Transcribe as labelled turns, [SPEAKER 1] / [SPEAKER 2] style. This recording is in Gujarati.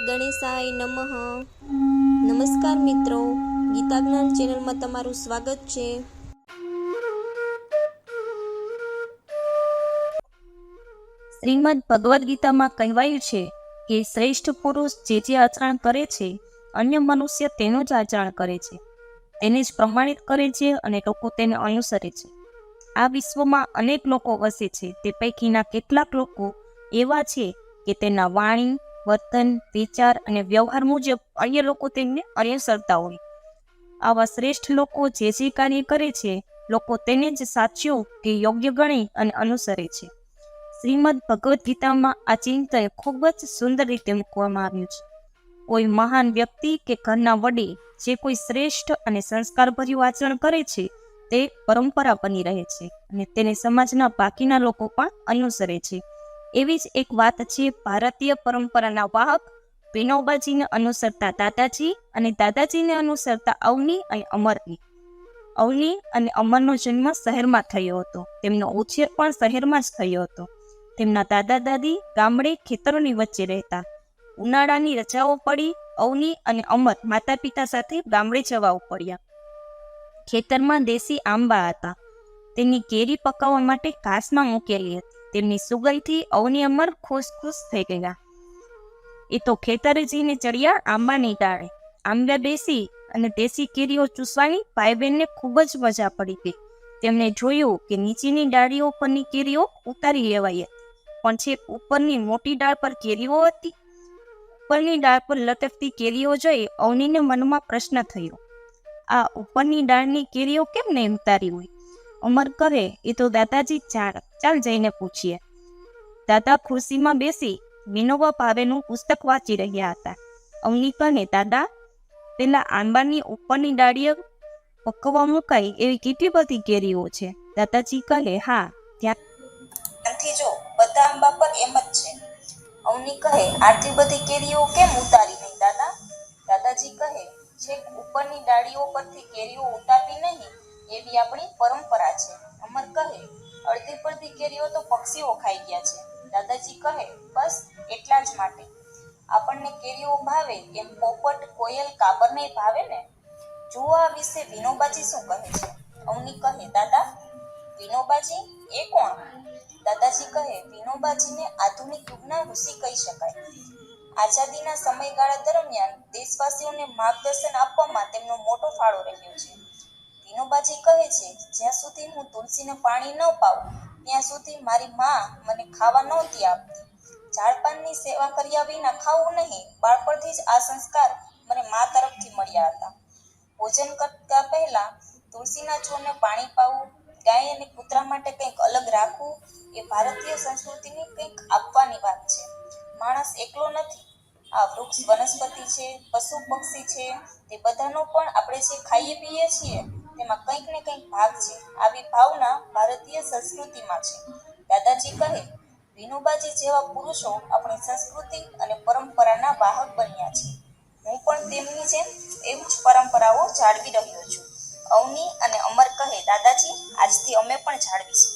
[SPEAKER 1] ગણેશાય નમઃ. નમસ્કાર મિત્રો, ગીતા જ્ઞાન ચેનલમાં તમારું સ્વાગત છે.
[SPEAKER 2] શ્રીમદ ભગવદ્ ગીતામાં કહેવાયું છે કે શ્રેષ્ઠ પુરુષ જે આચરણ કરે છે, અન્ય મનુષ્ય તેનું જ આચરણ કરે છે, તેને જ પ્રમાણિત કરે છે અને લોકો તેને અનુસરે છે. આ વિશ્વમાં અનેક લોકો વસે છે, તે પૈકીના કેટલાક લોકો એવા છે કે તેના વાણી, વર્તન, વિચાર અને વ્યવહાર મુજબ અન્ય લોકો તેમને અનુસરતા હોય. આવા શ્રેષ્ઠ લોકો જે કાર્ય કરે છે, લોકો તેને જ સાચું કે યોગ્ય ગણી અને અનુસરે છે. શ્રીમદ ભગવદ્ ગીતામાં આ ચિંતન ખૂબ જ સુંદર રીતે મૂકવામાં આવ્યું છે. કોઈ મહાન વ્યક્તિ કે ઘરના વડીલ જે કોઈ શ્રેષ્ઠ અને સંસ્કારભર્યું આચરણ કરે છે, તે પરંપરા બની રહે છે અને તેને સમાજના બાકીના લોકો પણ અનુસરે છે. એવી જ એક વાત છે ભારતીય પરંપરાના વાહક વિનોબાજીને અનુસરતા દાદાજી અને દાદાજીને અનુસરતા અવની અને અમરની. અવની અને અમરનો જન્મ શહેરમાં થયો હતો. તેમનો ઉછેર પણ શહેરમાં જ થયો હતો. તેમના દાદા દાદી ગામડે ખેતરોની વચ્ચે રહેતા. ઉનાળાની રજાઓ પડી, અવની અને અમર માતા પિતા સાથે ગામડે જવા પડ્યા. ખેતરમાં દેશી આંબા હતા. તેની કેરી પકાવવા માટે ઘાસમાં મૂકેલી હતી. તેમની સુગંધથી અવની અમર ખુશ થઈ ગયા. એ તો ખેતરે જઈને ચડ્યા આંબાની ડાળે. આંબા બેસી અને દેશી કેરીઓ ચૂસવાની ભાઈ બહેનને ખૂબ જ મજા પડી ગઈ. તેમણે જોયું કે નીચેની ડાળીઓ પરની કેરીઓ ઉતારી લેવાઈ હતી, પણ છેક ઉપરની મોટી ડાળ પર કેરીઓ હતી. ઉપરની ડાળ પર લટકતી કેરીઓ જોઈ અવનીને મનમાં પ્રશ્ન થયો, આ ઉપરની ડાળની કેરીઓ કેમ નહીં ઉતારી હોય? અમર કહે, એ તો દાદાજી જાણ, ચાલ જઈને પૂછીએ. દાદા ખુરશીમાં બેસી વિનોબા ભાવેનું પુસ્તક વાંચી રહ્યા હતા. અવની કહે, દાદા, પેલા આંબાની ઉપરની ડાળીએ પકવવા મુકાય એવી કેટલી બધી કેરીઓ છે. દાદાજી કહે, હા,
[SPEAKER 3] ત્યાંથી જો બધા આંબા પર એમ જ છે. અવની કહે, આટલી બધી કેરીઓ કેમ ઉતારી નહીં દાદા? દાદાજી કહે, છેક ઉપરની ડાળીઓ પરથી કેરીઓ ઉતારવી નહીં એવી આપણી પરંપરા છે. અમર કહે, અડધી પડધી કેરીઓ તો પક્ષીઓ ખાઈ ગયા છે. દાદાજી કહે, બસ એટલા જ માટે. આપણને કેરીઓ ભાવે એમ પોપટ, કોયલ, કાબર નહીં ભાવે ને? જુઓ આ વિશે વિનોબાજી શું કહે છે. અવની કહે, દાદા, વિનોબાજી એ કોણ? દાદાજી કહે, વિનોબાજીને આધુનિક યુગના ઋષિ કહી શકાય. આઝાદીના સમયગાળા દરમિયાન દેશવાસીઓને માર્ગદર્શન આપવામાં તેમનો મોટો ફાળો રહ્યો છે. વિનોબાજી કહે છે, જ્યાં સુધી હું તુલસીને પાણી ન પાઉં ત્યાં સુધી મારી મા મને ખાવા નહોતી આપતી. ઝાડપાનની સેવા કર્યા વિના ખાવું નહીં, બાળપણથી જ આ સંસ્કાર મને મા તરફથી મળ્યા હતા. ભોજન કરતા પહેલા તુલસીના છોડને પાણી પાવું, ગાય અને કૂતરા માટે કંઈક અલગ રાખવું એ ભારતીય સંસ્કૃતિની કંઈક આપવાની વાત છે. માણસ એકલો નથી. આ વૃક્ષ વનસ્પતિ છે, પશુ પક્ષી છે, તે બધાનો પણ આપણે જે ખાઈએ પીએ છીએ તેમાં કંઈક ને કંઈક ભાગ છે. આવી ભાવના ભારતીય સંસ્કૃતિમાં છે. દાદાજી કહે, વિનોબાજી જેવા પુરુષો આપણી સંસ્કૃતિ અને પરંપરાના વાહક બન્યા છે. હું પણ તેમની જેમ એવી જ પરંપરાઓ જાળવી રહ્યો છું. અવની અને અમર કહે, દાદાજી, આજથી અમે પણ જાળવીશું.